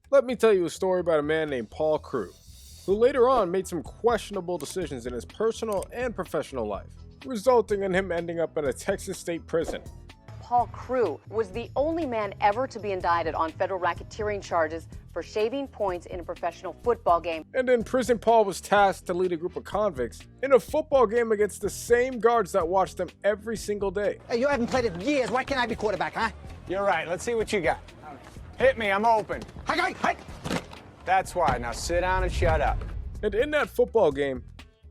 Let me tell you a story about a man named Paul Crewe, who later on made some questionable decisions in his personal and professional life, resulting in him ending up in a Texas state prison. Paul Crewe was the only man ever to be indicted on federal racketeering charges for shaving points in a professional football game. And in prison, Paul was tasked to lead a group of convicts in a football game against the same guards that watched them every single day. Hey, you haven't played in years. Why can't I be quarterback, huh? You're right. Let's see what you got. Hit me. I'm open. Hi. That's why. Now sit down and shut up. And in that football game,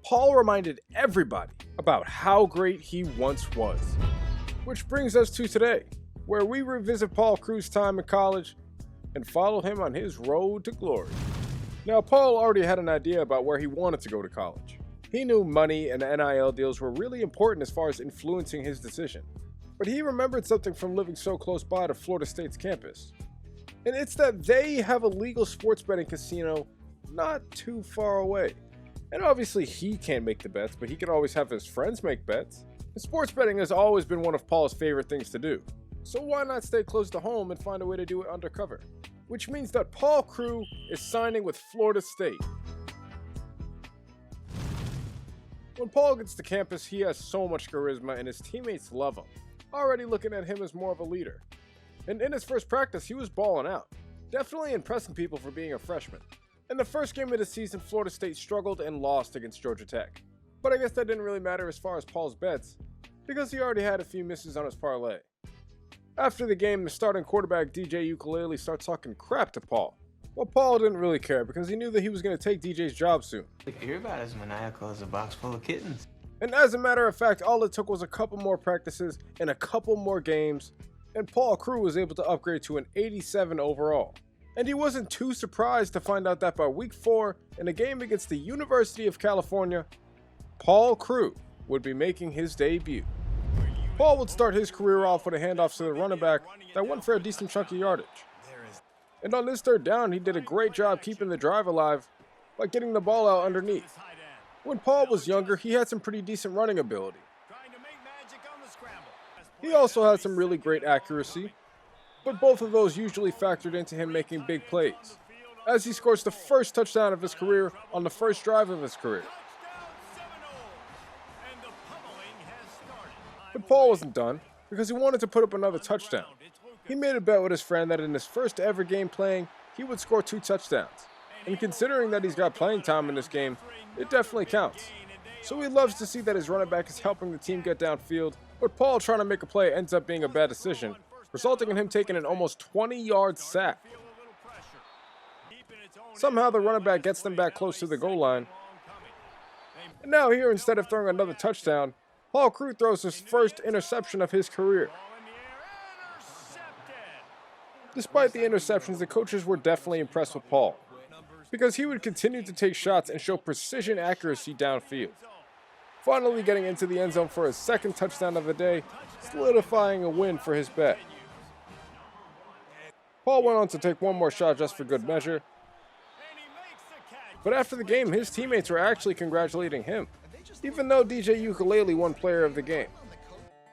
Paul reminded everybody about how great he once was. Which brings us to today, where we revisit Paul Crewe's time in college and follow him on his road to glory. Now, Paul already had an idea about where he wanted to go to college. He knew money and NIL deals were really important as far as influencing his decision. But he remembered something from living so close by to Florida State's campus. And it's that they have a legal sports betting casino not too far away. And obviously he can't make the bets, but he can always have his friends make bets. And sports betting has always been one of Paul's favorite things to do. So why not stay close to home and find a way to do it undercover? Which means that Paul Crewe is signing with Florida State. When Paul gets to campus, he has so much charisma and his teammates love him, already looking at him as more of a leader. And in his first practice, he was balling out, definitely impressing people for being a freshman. In the first game of the season, Florida State struggled and lost against Georgia Tech. But I guess that didn't really matter as far as Paul's bets, because he already had a few misses on his parlay. After the game, the starting quarterback DJ Ukulele starts talking crap to Paul. Well, Paul didn't really care because he knew that he was going to take DJ's job soon. You're about as maniacal as a box full of kittens. And as a matter of fact, all it took was a couple more practices and a couple more games, and Paul Crewe was able to upgrade to an 87 overall. And he wasn't too surprised to find out that by week 4, in a game against the University of California, Paul Crewe would be making his debut. Paul would start his career off with a handoff to the running back that went for a decent chunk of yardage. And on this third down, he did a great job keeping the drive alive by getting the ball out underneath. When Paul was younger, he had some pretty decent running ability. He also had some really great accuracy, but both of those usually factored into him making big plays, as he scores the first touchdown of his career on the first drive of his career. But Paul wasn't done, because he wanted to put up another touchdown. He made a bet with his friend that in his first ever game playing, he would score 2 touchdowns. And considering that he's got playing time in this game, it definitely counts. So he loves to see that his running back is helping the team get downfield, but Paul trying to make a play ends up being a bad decision, resulting in him taking an almost 20-yard sack. Somehow the running back gets them back close to the goal line. And now here, instead of throwing another touchdown, Paul Crewe throws his first interception of his career. Despite the interceptions, the coaches were definitely impressed with Paul, because he would continue to take shots and show precision accuracy downfield, finally getting into the end zone for his second touchdown of the day, solidifying a win for his bet. Paul went on to take one more shot just for good measure, but after the game, his teammates were actually congratulating him, even though DJ Ukulele won player of the game.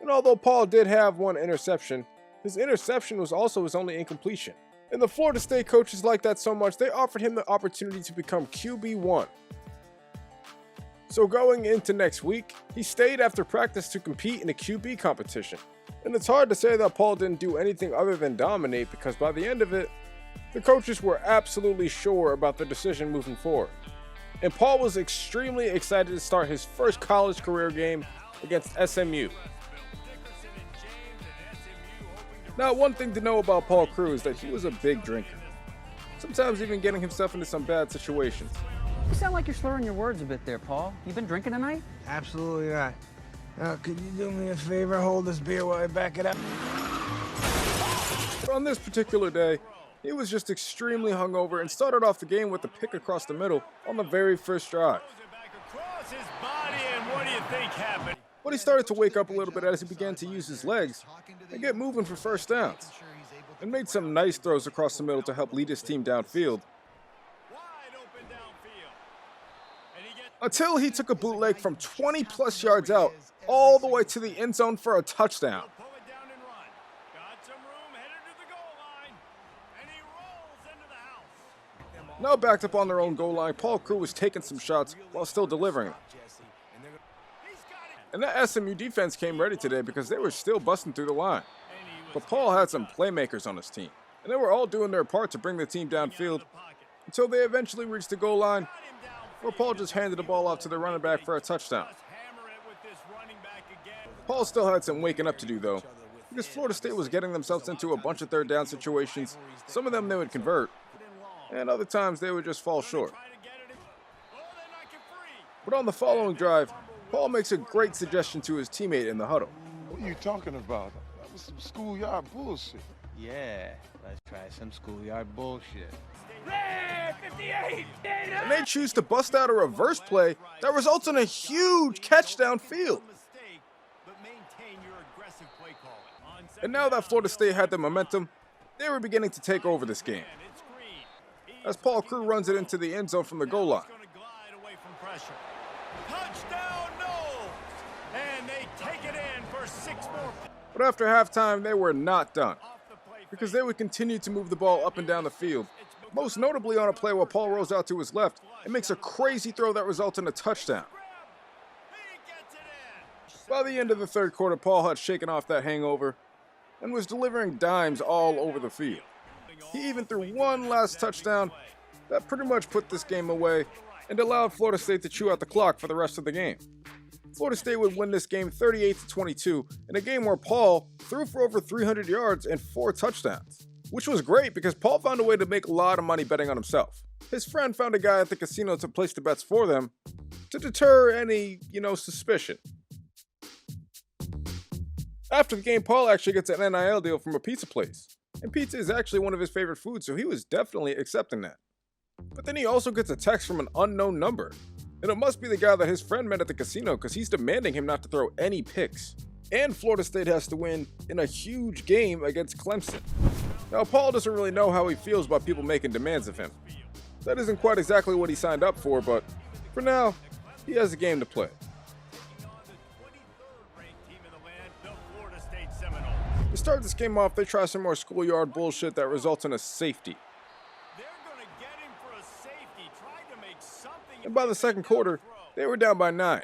And although Paul did have one interception, his interception was also his only incompletion. And the Florida State coaches liked that so much, they offered him the opportunity to become QB1. So going into next week, he stayed after practice to compete in a QB competition. And it's hard to say that Paul didn't do anything other than dominate, because by the end of it, the coaches were absolutely sure about the decision moving forward. And Paul was extremely excited to start his first college career game against SMU. Now, one thing to know about Paul Crewe is that he was a big drinker, sometimes even getting himself into some bad situations. You sound like you're slurring your words a bit there, Paul. You been drinking tonight? Absolutely not. Now, could you do me a favor? Hold this beer while I back it up. But on this particular day, he was just extremely hungover and started off the game with a pick across the middle on the very first drive. But he started to wake up a little bit as he began to use his legs and get moving for first downs, and made some nice throws across the middle to help lead his team downfield. Until he took a bootleg from 20 plus yards out all the way to the end zone for a touchdown. Now backed up on their own goal line, Paul Crewe was taking some shots while still delivering them. And that SMU defense came ready today because they were still busting through the line. But Paul had some playmakers on his team, and they were all doing their part to bring the team downfield until they eventually reached the goal line, where Paul just handed the ball off to the running back for a touchdown. Paul still had some waking up to do, though, because Florida State was getting themselves into a bunch of third down situations. Some of them they would convert, and other times they would just fall short. But on the following drive, Paul makes a great suggestion to his teammate in the huddle. What are you talking about? That was some schoolyard bullshit. Yeah, let's try some schoolyard bullshit. And they choose to bust out a reverse play that results in a huge catch downfield. And now that Florida State had the momentum, they were beginning to take over this game, as Paul Crewe runs it into the end zone from the goal line. But after halftime, they were not done, because they would continue to move the ball up and down the field, most notably on a play where Paul rolls out to his left and makes a crazy throw that results in a touchdown. By the end of the third quarter, Paul had shaken off that hangover and was delivering dimes all over the field. He even threw one last touchdown that pretty much put this game away and allowed Florida State to chew out the clock for the rest of the game. Florida State would win this game 38-22 in a game where Paul threw for over 300 yards and 4 touchdowns, which was great because Paul found a way to make a lot of money betting on himself. His friend found a guy at the casino to place the bets for them to deter any, suspicion. After the game, Paul actually gets an NIL deal from a pizza place, and pizza is actually one of his favorite foods, so he was definitely accepting that. But then he also gets a text from an unknown number, and it must be the guy that his friend met at the casino because he's demanding him not to throw any picks. And Florida State has to win in a huge game against Clemson. Now, Paul doesn't really know how he feels about people making demands of him. That isn't quite exactly what he signed up for, but for now, he has a game to play. To start this game off, they try some more schoolyard bullshit that results in a safety. And by the second quarter, they were down by 9.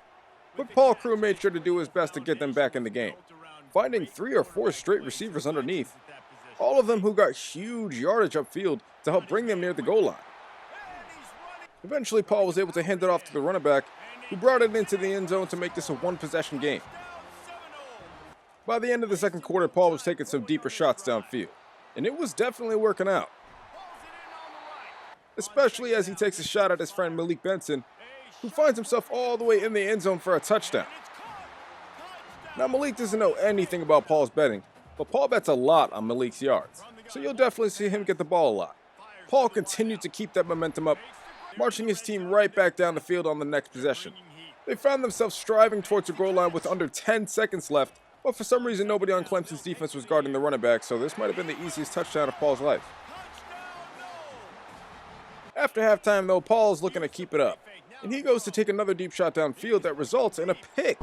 But Paul Crewe made sure to do his best to get them back in the game, finding 3 or 4 straight receivers underneath, all of them who got huge yardage upfield to help bring them near the goal line. Eventually, Paul was able to hand it off to the running back, who brought it into the end zone to make this a one-possession game. By the end of the second quarter, Paul was taking some deeper shots downfield, and it was definitely working out, especially as he takes a shot at his friend Malik Benson, who finds himself all the way in the end zone for a touchdown. Now, Malik doesn't know anything about Paul's betting, but Paul bets a lot on Malik's yards, so you'll definitely see him get the ball a lot. Paul continued to keep that momentum up, marching his team right back down the field on the next possession. They found themselves striving towards the goal line with under 10 seconds left, but for some reason nobody on Clemson's defense was guarding the running back, so this might have been the easiest touchdown of Paul's life. After halftime, though, Paul's looking to keep it up, and he goes to take another deep shot downfield that results in a pick.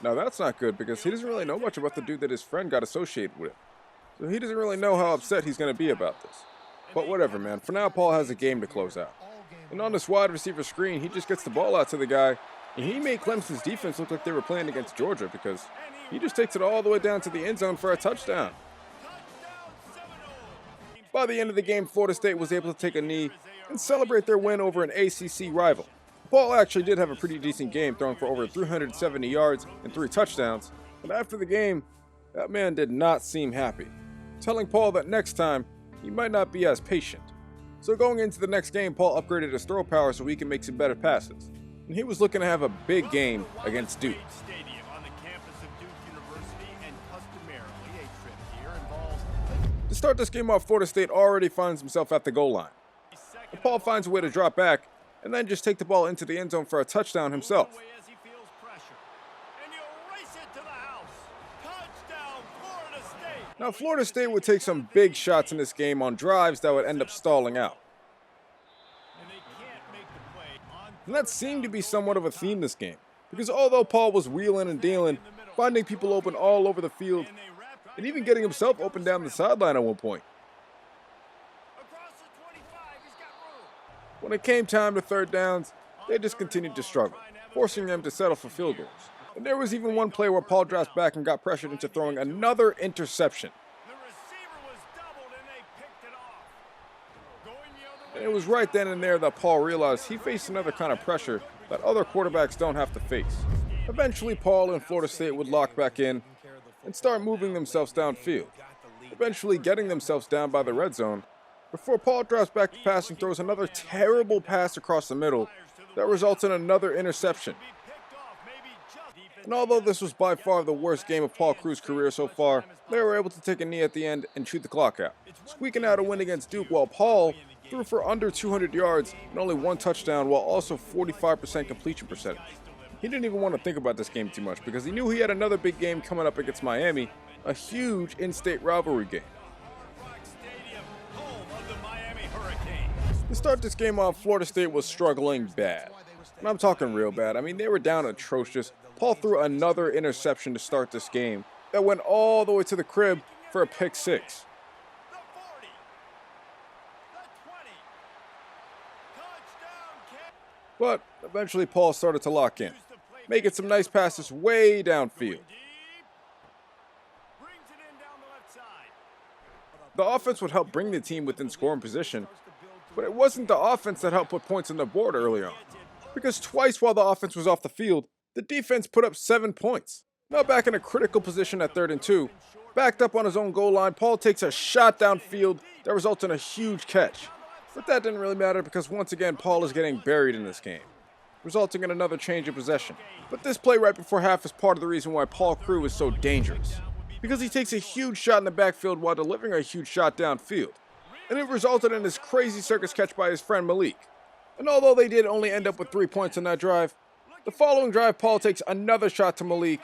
Now that's not good because he doesn't really know much about the dude that his friend got associated with, so he doesn't really know how upset he's going to be about this. But whatever, man. For now, Paul has a game to close out. And on this wide receiver screen, he just gets the ball out to the guy, and he made Clemson's defense look like they were playing against Georgia because he just takes it all the way down to the end zone for a touchdown. By the end of the game, Florida State was able to take a knee and celebrate their win over an ACC rival. Paul actually did have a pretty decent game, throwing for over 370 yards and 3 touchdowns, but after the game, that man did not seem happy, telling Paul that next time, he might not be as patient. So going into the next game, Paul upgraded his throw power so he can make some better passes, and he was looking to have a big game against Duke. To start this game off, Florida State already finds himself at the goal line, and Paul finds a way to drop back and then just take the ball into the end zone for a touchdown himself. Now, Florida State would take some big shots in this game on drives that would end up stalling out. And that seemed to be somewhat of a theme this game, because although Paul was wheeling and dealing, finding people open all over the field, and even getting himself open down the sideline at one point, When it came time to third downs, they just continued to struggle, forcing them to settle for field goals. And there was even one play where Paul dropped back and got pressured into throwing another interception. And it was right then and there that Paul realized he faced another kind of pressure that other quarterbacks don't have to face. Eventually, Paul and Florida State would lock back in and start moving themselves downfield, eventually getting themselves down by the red zone, before Paul drops back to pass and throws another terrible pass across the middle that results in another interception. And although this was by far the worst game of Paul Crewe's career so far, they were able to take a knee at the end and shoot the clock out, squeaking out a win against Duke, while Paul threw for under 200 yards and only one touchdown, while also 45% completion percentage. He didn't even want to think about this game too much because he knew he had another big game coming up against Miami, a huge in-state rivalry game. To start this game off, Florida State was struggling bad. And I'm talking real bad. I mean, they were down atrocious. Paul threw another interception to start this game that went all the way to the crib for a pick six. But eventually Paul started to lock in, making some nice passes way downfield. The offense would help bring the team within scoring position, but it wasn't the offense that helped put points on the board early on, because twice while the offense was off the field, the defense put up 7 points. Now back in a critical position at 3rd and 2, backed up on his own goal line, Paul takes a shot downfield that results in a huge catch. But that didn't really matter because once again Paul is getting buried in this game, resulting in another change of possession. But this play right before half is part of the reason why Paul Crewe is so dangerous, because he takes a huge shot in the backfield while delivering a huge shot downfield. And it resulted in this crazy circus catch by his friend Malik. And although they did only end up with 3 points on that drive, the following drive Paul takes another shot to Malik.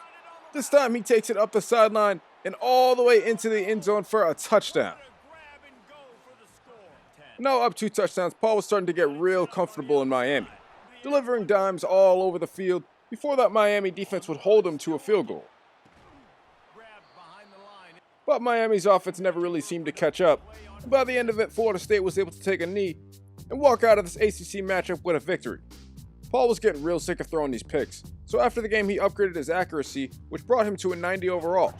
This time he takes it up the sideline and all the way into the end zone for a touchdown. Now up 2 touchdowns, Paul was starting to get real comfortable in Miami, delivering dimes all over the field before that Miami defense would hold him to a field goal. But Miami's offense never really seemed to catch up, and by the end of it, Florida State was able to take a knee and walk out of this ACC matchup with a victory. Paul was getting real sick of throwing these picks, so after the game he upgraded his accuracy, which brought him to a 90 overall,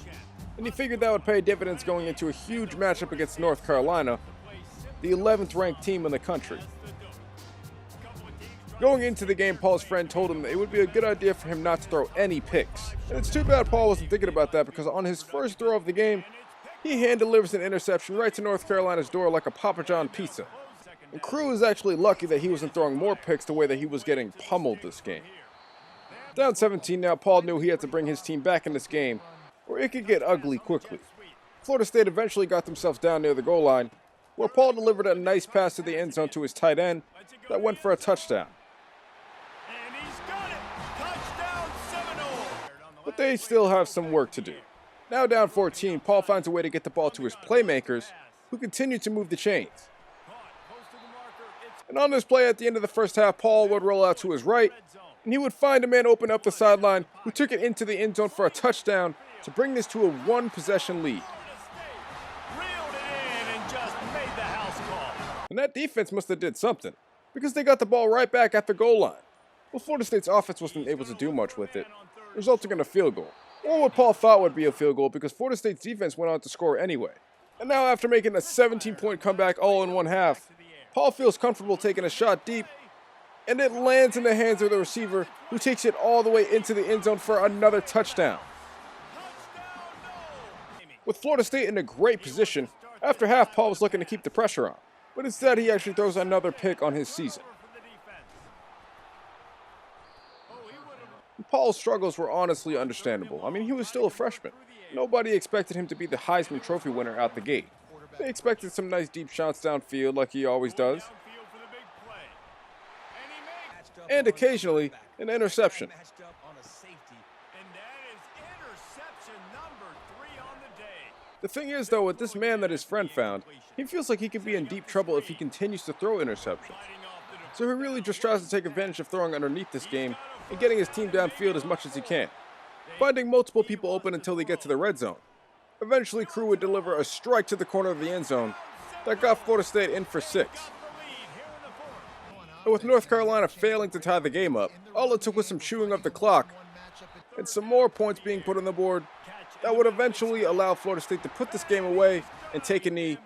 and he figured that would pay dividends going into a huge matchup against North Carolina, the 11th ranked team in the country. Going into the game, Paul's friend told him that it would be a good idea for him not to throw any picks. And it's too bad Paul wasn't thinking about that, because on his first throw of the game, he hand delivers an interception right to North Carolina's door like a Papa John pizza. And Crewe is actually lucky that he wasn't throwing more picks the way that he was getting pummeled this game. Down 17 now, Paul knew he had to bring his team back in this game, or it could get ugly quickly. Florida State eventually got themselves down near the goal line, where Paul delivered a nice pass to the end zone to his tight end that went for a touchdown. But they still have some work to do. Now down 14, Paul finds a way to get the ball to his playmakers, who continue to move the chains. And on this play at the end of the first half, Paul would roll out to his right, and he would find a man open up the sideline who took it into the end zone for a touchdown to bring this to a 1-possession lead. And that defense must have did something, because they got the ball right back at the goal line. Well, Florida State's offense wasn't able to do much with it, resulting in a field goal. Or what Paul thought would be a field goal, because Florida State's defense went on to score anyway. And now after making a 17-point comeback all in one half, Paul feels comfortable taking a shot deep, and it lands in the hands of the receiver, who takes it all the way into the end zone for another touchdown. With Florida State in a great position, after half Paul was looking to keep the pressure on, but instead he actually throws another pick on his season. Paul's struggles were honestly understandable. I mean, he was still a freshman. Nobody expected him to be the Heisman Trophy winner out the gate. They expected some nice deep shots downfield like he always does, and occasionally an interception. The thing is, though, with this man that his friend found, he feels like he could be in deep trouble if he continues to throw interceptions. So he really just tries to take advantage of throwing underneath this game and getting his team downfield as much as he can, finding multiple people open until they get to the red zone. Eventually, Crewe would deliver a strike to the corner of the end zone that got Florida State in for 6. And with North Carolina failing to tie the game up, all it took was some chewing of the clock and some more points being put on the board that would eventually allow Florida State to put this game away and take a knee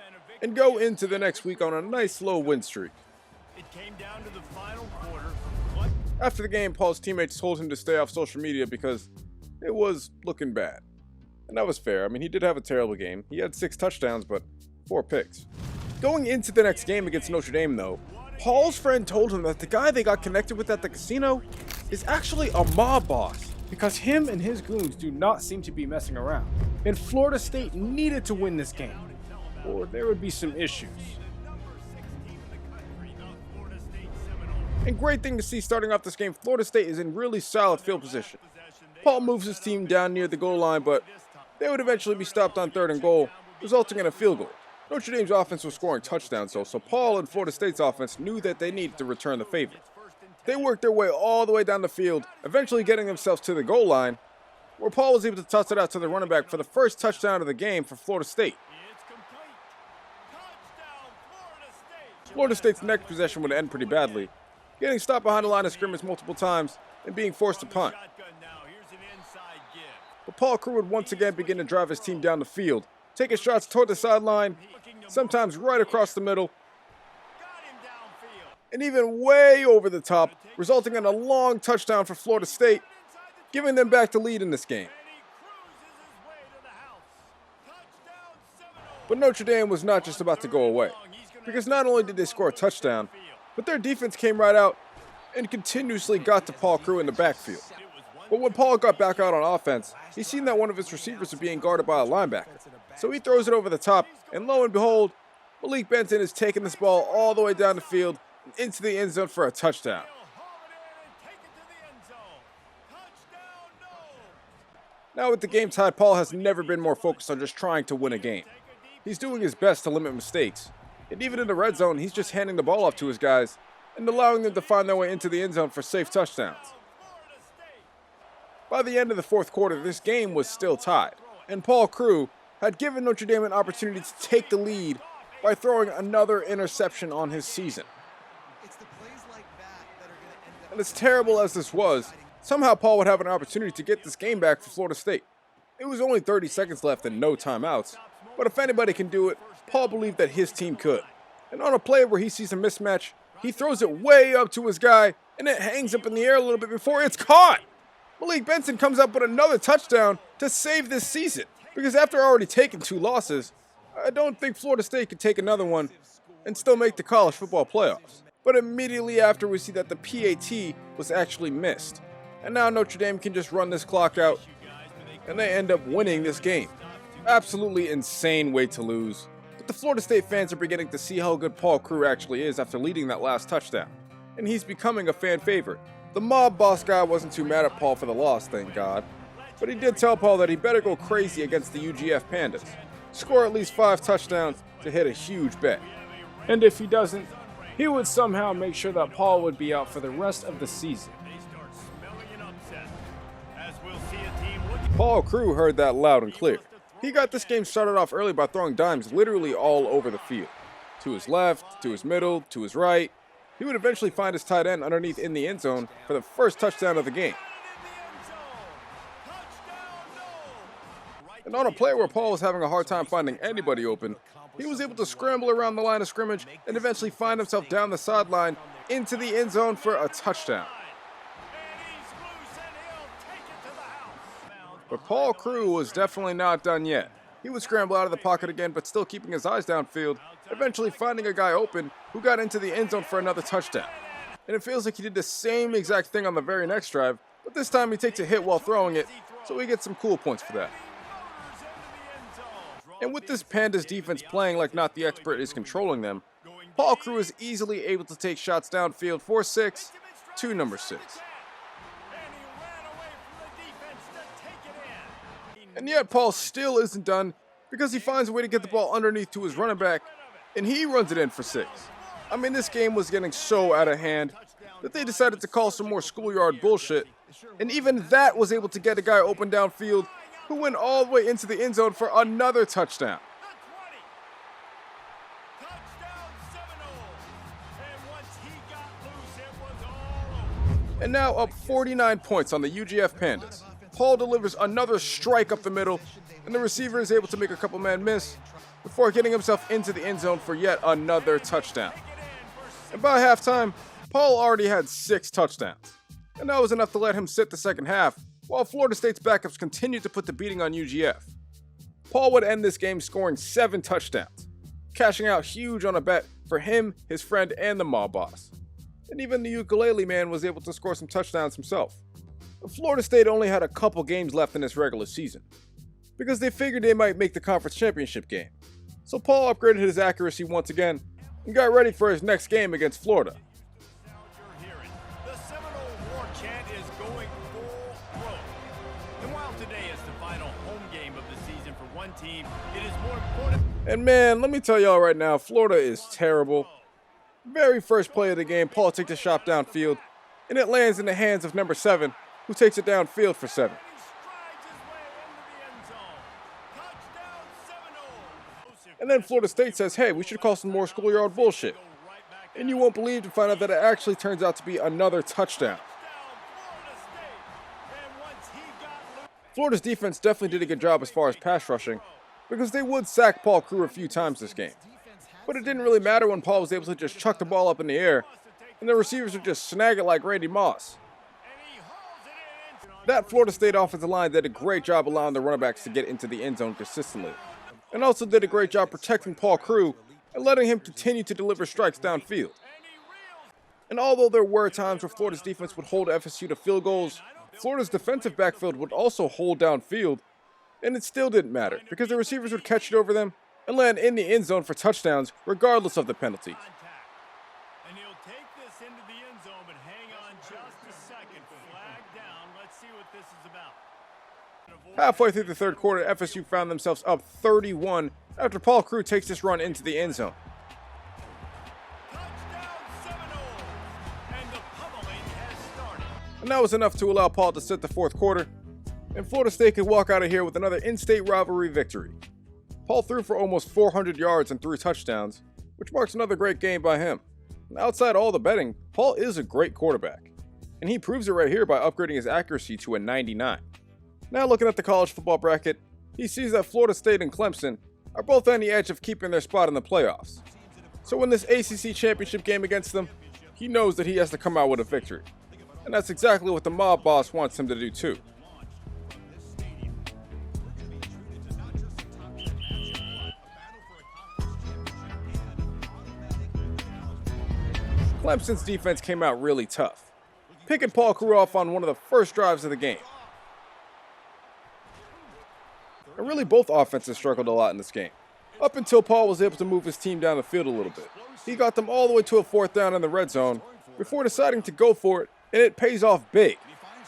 and go into the next week on a nice low win streak. After the game, Paul's teammates told him to stay off social media because it was looking bad. And that was fair. I mean, he did have a terrible game. He had 6 touchdowns, but 4 picks. Going into the next game against Notre Dame, though, Paul's friend told him that the guy they got connected with at the casino is actually a mob boss, because him and his goons do not seem to be messing around. And Florida State needed to win this game, or there would be some issues. And great thing to see starting off this game, Florida State is in really solid field position. Paul moves his team down near the goal line, but they would eventually be stopped on 3rd and goal, resulting in a field goal. Notre Dame's offense was scoring touchdowns though, so Paul and Florida State's offense knew that they needed to return the favor. They worked their way all the way down the field, eventually getting themselves to the goal line, where Paul was able to toss it out to the running back for the first touchdown of the game for Florida State. Florida State's next possession would end pretty badly, getting stopped behind the line of scrimmage multiple times and being forced to punt. But Paul Crewe would once again begin to drive his team down the field, taking shots toward the sideline, sometimes right across the middle, and even way over the top, resulting in a long touchdown for Florida State, giving them back the lead in this game. But Notre Dame was not just about to go away, because not only did they score a touchdown, but their defense came right out and continuously got to Paul Crewe in the backfield. But when Paul got back out on offense, he seen that one of his receivers was being guarded by a linebacker. So he throws it over the top, and lo and behold, Malik Benson is taking this ball all the way down the field and into the end zone for a touchdown. Now with the game tied, Paul has never been more focused on just trying to win a game. He's doing his best to limit mistakes, and even in the red zone, he's just handing the ball off to his guys and allowing them to find their way into the end zone for safe touchdowns. By the end of the 4th quarter, this game was still tied, and Paul Crewe had given Notre Dame an opportunity to take the lead by throwing another interception on his season. And as terrible as this was, somehow Paul would have an opportunity to get this game back for Florida State. It was only 30 seconds left and no timeouts, but if anybody can do it, Paul believed that his team could. And on a play where he sees a mismatch, he throws it way up to his guy, and it hangs up in the air a little bit before it's caught. Malik Benson comes up with another touchdown to save this season, because after already taking 2 losses, I don't think Florida State could take another one and still make the college football playoffs. But immediately after, we see that the PAT was actually missed. And now Notre Dame can just run this clock out, and they end up winning this game. Absolutely insane way to lose. But the Florida State fans are beginning to see how good Paul Crewe actually is after leading that last touchdown. And he's becoming a fan favorite. The mob boss guy wasn't too mad at Paul for the loss, thank God. But he did tell Paul that he better go crazy against the UGF Pandas. Score at least 5 touchdowns to hit a huge bet. And if he doesn't, he would somehow make sure that Paul would be out for the rest of the season. Paul Crewe heard that loud and clear. He got this game started off early by throwing dimes literally all over the field. To his left, to his middle, to his right. He would eventually find his tight end underneath in the end zone for the first touchdown of the game. And on a play where Paul was having a hard time finding anybody open, he was able to scramble around the line of scrimmage and eventually find himself down the sideline into the end zone for a touchdown. But Paul Crewe was definitely not done yet. He would scramble out of the pocket again, but still keeping his eyes downfield, eventually finding a guy open who got into the end zone for another touchdown. And it feels like he did the same exact thing on the very next drive, but this time he takes a hit while throwing it, so he gets some cool points for that. And with this Pandas defense playing like not the expert is controlling them, Paul Crewe is easily able to take shots downfield for 6 to number 6. And yet Paul still isn't done because he finds a way to get the ball underneath to his running back, and he runs it in for 6. I mean, this game was getting so out of hand that they decided to call some more schoolyard bullshit, and even that was able to get a guy open downfield who went all the way into the end zone for another touchdown. And now up 49 points on the UGF Pandas. Paul delivers another strike up the middle, and the receiver is able to make a couple man miss before getting himself into the end zone for yet another touchdown. And by halftime, Paul already had 6 touchdowns, and that was enough to let him sit the second half, while Florida State's backups continued to put the beating on UGF. Paul would end this game scoring 7 touchdowns, cashing out huge on a bet for him, his friend, and the mob boss. And even the ukulele man was able to score some touchdowns himself. But Florida State only had a couple games left in this regular season, because they figured they might make the conference championship game. So Paul upgraded his accuracy once again and got ready for his next game against Florida. The Seminole War chant is going full throat. And while today is the final home game of the season for one team, it is more important. And man, let me tell y'all right now, Florida is terrible. Very first play of the game, Paul takes a shot downfield, and it lands in the hands of number 7, who takes it downfield for 7. And then Florida State says, hey, we should call some more schoolyard bullshit. And you won't believe to find out that it actually turns out to be another touchdown. Florida's defense definitely did a good job as far as pass rushing, because they would sack Paul Crewe a few times this game. But it didn't really matter when Paul was able to just chuck the ball up in the air, and the receivers would just snag it like Randy Moss. That Florida State offensive line did a great job allowing the running backs to get into the end zone consistently, and also did a great job protecting Paul Crewe and letting him continue to deliver strikes downfield. And although there were times where Florida's defense would hold FSU to field goals, Florida's defensive backfield would also hold downfield, and it still didn't matter because the receivers would catch it over them and land in the end zone for touchdowns regardless of the penalties. And he'll take this into the end zone, but hang on just a second. Flag down. Let's see what this is about. Halfway through the third quarter, FSU found themselves up 31 after Paul Crewe takes this run into the end zone. Touchdown Seminoles! And the pummeling has started. And that was enough to allow Paul to sit the fourth quarter, and Florida State could walk out of here with another in-state rivalry victory. Paul threw for almost 400 yards and 3 touchdowns, which marks another great game by him. And outside all the betting, Paul is a great quarterback, and he proves it right here by upgrading his accuracy to a 99. Now looking at the college football bracket, he sees that Florida State and Clemson are both on the edge of keeping their spot in the playoffs. So in this ACC championship game against them, he knows that he has to come out with a victory. And that's exactly what the mob boss wants him to do too. Clemson's defense came out really tough, picking Paul Crewe off on one of the first drives of the game. And really both offenses struggled a lot in this game, up until Paul was able to move his team down the field a little bit. He got them all the way to a 4th down in the red zone before deciding to go for it, and it pays off big,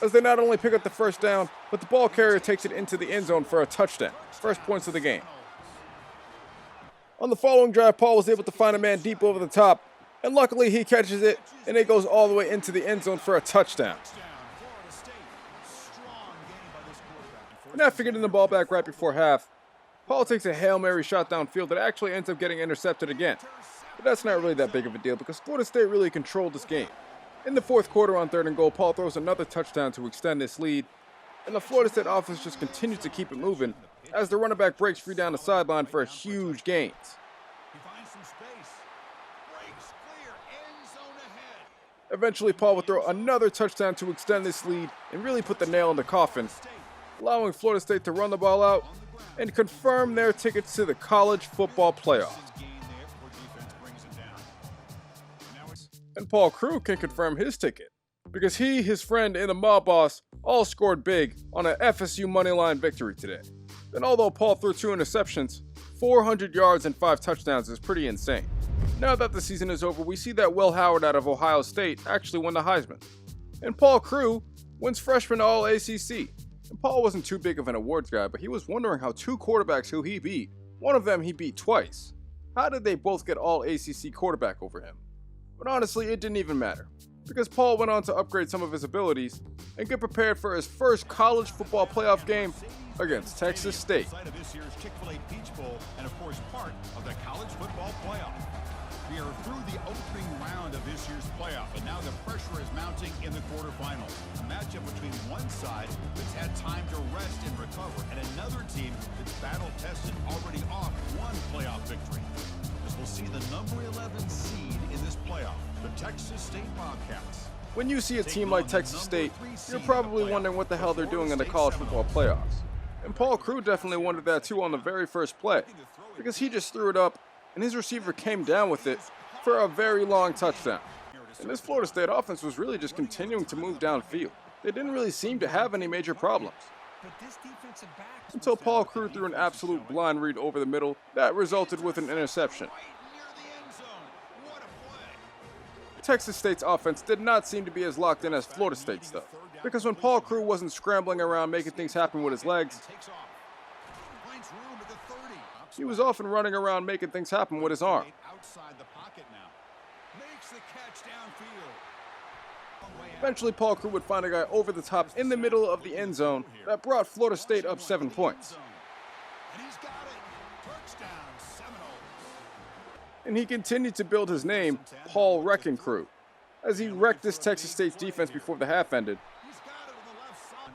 as they not only pick up the first down, but the ball carrier takes it into the end zone for a touchdown, first points of the game. On the following drive, Paul was able to find a man deep over the top, and luckily he catches it, and it goes all the way into the end zone for a touchdown. And after getting the ball back right before half, Paul takes a Hail Mary shot downfield that actually ends up getting intercepted again. But that's not really that big of a deal because Florida State really controlled this game. In the fourth quarter on 3rd and goal, Paul throws another touchdown to extend this lead, and the Florida State offense just continues to keep it moving as the running back breaks free down the sideline for huge gains. Eventually, Paul would throw another touchdown to extend this lead and really put the nail in the coffin, allowing Florida State to run the ball out and confirm their tickets to the college football playoff. And Paul Crewe can confirm his ticket, because he, his friend, and the mob boss all scored big on an FSU moneyline victory today. And although Paul threw 2 interceptions, 400 yards and 5 touchdowns is pretty insane. Now that the season is over, we see that Will Howard out of Ohio State actually won the Heisman. And Paul Crewe wins freshman All-ACC. And Paul wasn't too big of an awards guy, but he was wondering how 2 quarterbacks who he beat, one of them he beat twice, how did they both get All-ACC quarterback over him? But honestly, it didn't even matter, because Paul went on to upgrade some of his abilities and get prepared for his first college football playoff game against Texas State. This year's Chick-fil-A Peach Bowl, and of course part of the college football playoff. We are through the opening round of this year's playoff, and now the pressure is mounting in the quarterfinals. A matchup between one side that's had time to rest and recover, and another team that's battle-tested, already off one playoff victory. As we'll see the number 11 seed in this playoff, the Texas State Bobcats. When you see a team like Texas State, you're probably wondering what the hell they're doing in the college football playoffs. And Paul Crewe definitely wondered that too on the very first play, because he just threw it up and his receiver came down with it for a very long touchdown. And this Florida State offense was really just continuing to move downfield. They didn't really seem to have any major problems. Until Paul Crewe threw an absolute blind read over the middle that resulted with an interception. Texas State's offense did not seem to be as locked in as Florida State's though, because when Paul Crewe wasn't scrambling around making things happen with his legs, he was often running around making things happen with his arm. Eventually, Paul Crewe would find a guy over the top in the middle of the end zone that brought Florida State up 7 points. And he continued to build his name, Paul Wrecking Crewe, as he wrecked this Texas State defense before the half ended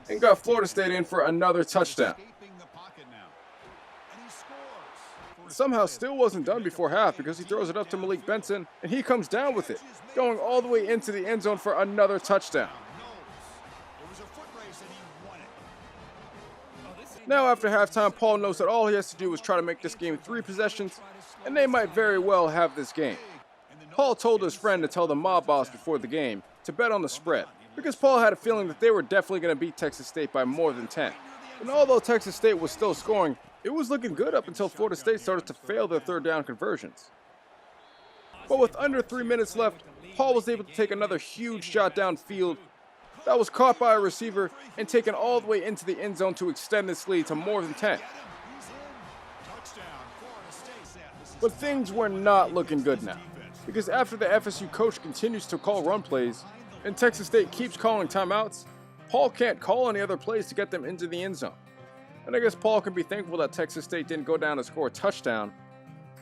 and got Florida State in for another touchdown. Somehow still wasn't done before half because he throws it up to Malik Benson and he comes down with it, going all the way into the end zone for another touchdown. Now after halftime, Paul knows that all he has to do is try to make this game 3 possessions, and they might very well have this game. Paul told his friend to tell the mob boss before the game to bet on the spread, because Paul had a feeling that they were definitely going to beat Texas State by more than 10. And although Texas State was still scoring, it was looking good up until Florida State started to fail their third down conversions. But with under 3 minutes left, Paul was able to take another huge shot downfield that was caught by a receiver and taken all the way into the end zone to extend this lead to more than 10. But things were not looking good now, because after the FSU coach continues to call run plays and Texas State keeps calling timeouts, Paul can't call any other plays to get them into the end zone. And I guess Paul can be thankful that Texas State didn't go down and score a touchdown,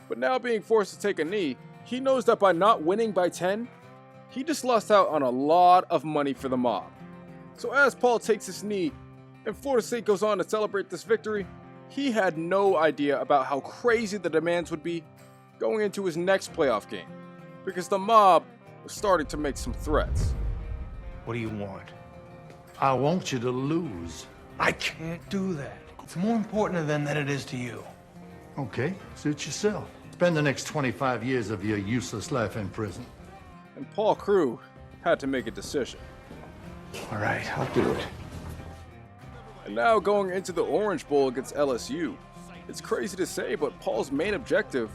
but now being forced to take a knee, he knows that by not winning by 10, he just lost out on a lot of money for the mob. So as Paul takes his knee and Florida State goes on to celebrate this victory, he had no idea about how crazy the demands would be going into his next playoff game, because the mob was starting to make some threats. What do you want? I want you to lose. I can't do that. It's more important than that it is to you. Okay, suit yourself. Spend the next 25 years of your useless life in prison. And Paul Crewe had to make a decision. All right, I'll do it. And now going into the Orange Bowl against LSU, it's crazy to say, but Paul's main objective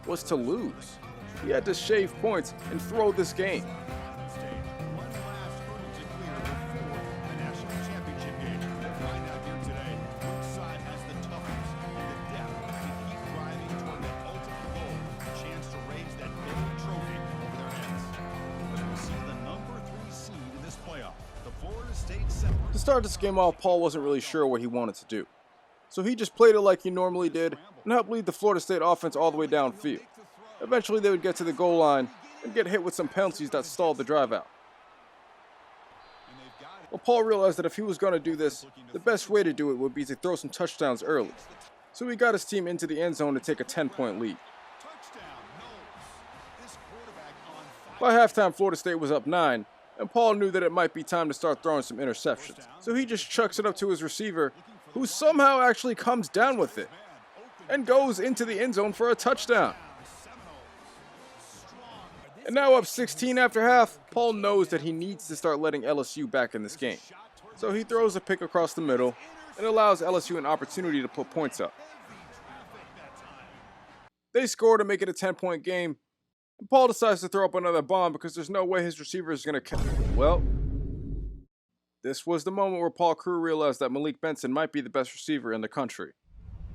was to lose. He had to shave points and throw this game. To start this game off, Paul wasn't really sure what he wanted to do. So he just played it like he normally did and helped lead the Florida State offense all the way downfield. Eventually they would get to the goal line and get hit with some penalties that stalled the drive out. Well, Paul realized that if he was going to do this, the best way to do it would be to throw some touchdowns early. So he got his team into the end zone to take a 10-point lead. By halftime, Florida State was up 9, and Paul knew that it might be time to start throwing some interceptions. So he just chucks it up to his receiver, who somehow actually comes down with it and goes into the end zone for a touchdown. And now up 16 after half, Paul knows that he needs to start letting LSU back in this game. So he throws a pick across the middle and allows LSU an opportunity to put points up. They score to make it a 10-point game, and Paul decides to throw up another bomb because there's no way his receiver is going to catch it. Well, this was the moment where Paul Crewe realized that Malik Benson might be the best receiver in the country.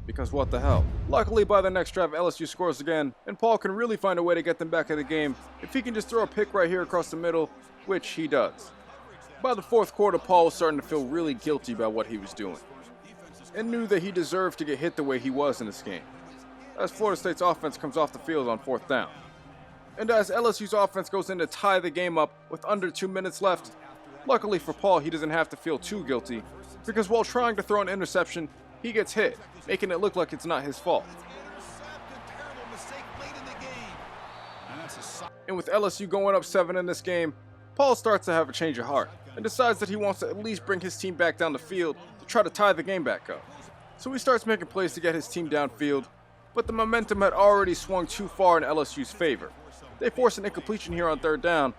Because what the hell? Luckily, by the next drive, LSU scores again, and Paul can really find a way to get them back in the game if he can just throw a pick right here across the middle, which he does. By the fourth quarter, Paul was starting to feel really guilty about what he was doing, and knew that he deserved to get hit the way he was in this game, as Florida State's offense comes off the field on 4th down. And as LSU's offense goes in to tie the game up with under 2 minutes left, luckily for Paul, he doesn't have to feel too guilty, because while trying to throw an interception, he gets hit, making it look like it's not his fault. And with LSU going up 7 in this game, Paul starts to have a change of heart and decides that he wants to at least bring his team back down the field to try to tie the game back up. So he starts making plays to get his team downfield, but the momentum had already swung too far in LSU's favor. They force an incompletion here on 3rd down,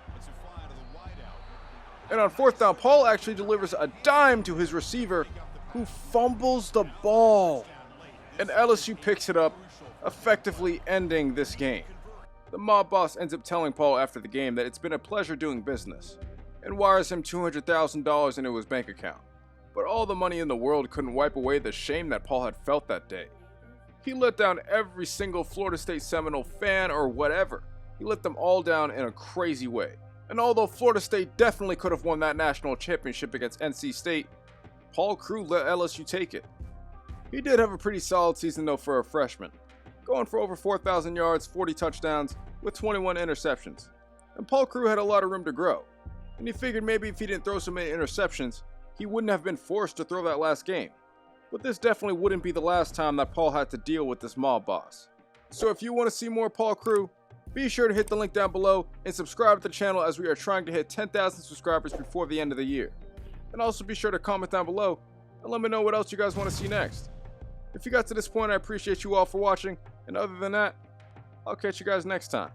and on 4th down, Paul actually delivers a dime to his receiver, who fumbles the ball, and LSU picks it up, effectively ending this game. The mob boss ends up telling Paul after the game that it's been a pleasure doing business, and wires him $200,000 into his bank account. But all the money in the world couldn't wipe away the shame that Paul had felt that day. He let down every single Florida State Seminole fan or whatever. He let them all down in a crazy way. And although Florida State definitely could have won that national championship against NC State, Paul Crewe let LSU take it. He did have a pretty solid season though for a freshman, going for over 4,000 yards, 40 touchdowns, with 21 interceptions. And Paul Crewe had a lot of room to grow, and he figured maybe if he didn't throw so many interceptions, he wouldn't have been forced to throw that last game. But this definitely wouldn't be the last time that Paul had to deal with this mob boss. So if you want to see more Paul Crewe, be sure to hit the link down below and subscribe to the channel, as we are trying to hit 10,000 subscribers before the end of the year. And also be sure to comment down below and let me know what else you guys want to see next. If you got to this point, I appreciate you all for watching, and other than that, I'll catch you guys next time.